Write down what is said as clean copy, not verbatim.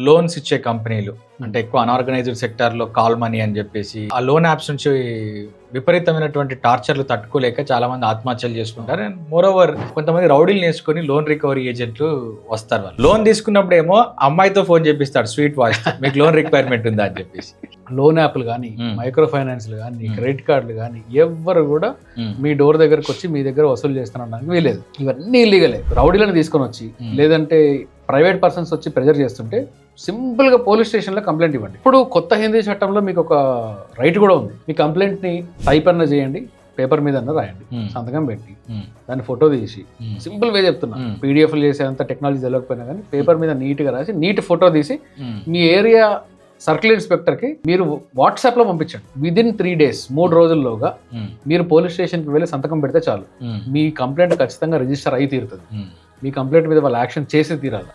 Loans ఇచ్చే కంపెనీలు అంటే ఎక్కువ అన్ఆర్గనైజ్డ్ సెక్టార్లో కాల్ మనీ అని చెప్పేసి ఆ లోన్ యాప్స్ నుంచి విపరీతమైనటువంటి టార్చర్లు తట్టుకోలేక చాలా మంది ఆత్మహత్యలు చేసుకుంటారు. అండ్ మోర్ ఓవర్ కొంతమంది రౌడీలు నేర్చుకొని లోన్ రికవరీ ఏజెంట్లు వస్తారు. వాళ్ళు లోన్ తీసుకున్నప్పుడు ఏమో అమ్మాయితో ఫోన్ చేపిస్తాడు స్వీట్ వాయిస్, మీకు లోన్ రిక్వైర్మెంట్ ఉందా అని చెప్పేసి. లోన్ యాప్లు కానీ మైక్రో ఫైనాన్స్లు కానీ క్రెడిట్ కార్డులు కానీ ఎవ్వరు కూడా మీ డోర్ దగ్గరకు వచ్చి మీ దగ్గర వసూలు చేస్తానడానికి వీలేదు. ఇవన్నీ ఇల్లీగలే. రౌడీలను తీసుకొని వచ్చి లేదంటే ప్రైవేట్ పర్సన్స్ వచ్చి ప్రెజర్ చేస్తుంటే సింపుల్ గా పోలీస్ స్టేషన్ లో కంప్లైంట్ ఇవ్వండి. ఇప్పుడు కొత్త హిందీ చట్టంలో మీకు ఒక రైట్ కూడా ఉంది. మీ కంప్లైంట్ ని టైప్ అన్న చేయండి, పేపర్ మీద అన్న రాయండి, సంతకం పెట్టి దాన్ని ఫోటో తీసి, సింపుల్ వే చెప్తున్నా, పీడిఎఫ్ చేసేంత టెక్నాలజీ తెలియకపోయినా కానీ పేపర్ మీద నీట్ గా రాసి నీట్ ఫోటో తీసి మీ ఏరియా సర్కిల్ ఇన్స్పెక్టర్ కి మీరు వాట్సాప్ లో పంపించండి. విదిన్ 3 days 3 రోజుల్లోగా మీరు పోలీస్ స్టేషన్ కి వెళ్ళి సంతకం పెడితే చాలు, మీ కంప్లైంట్ ఖచ్చితంగా రిజిస్టర్ అయి తీరుతుంది. మీ కంప్లైంట్ మీద వాళ్ళు యాక్షన్ చేసి తీరాలి.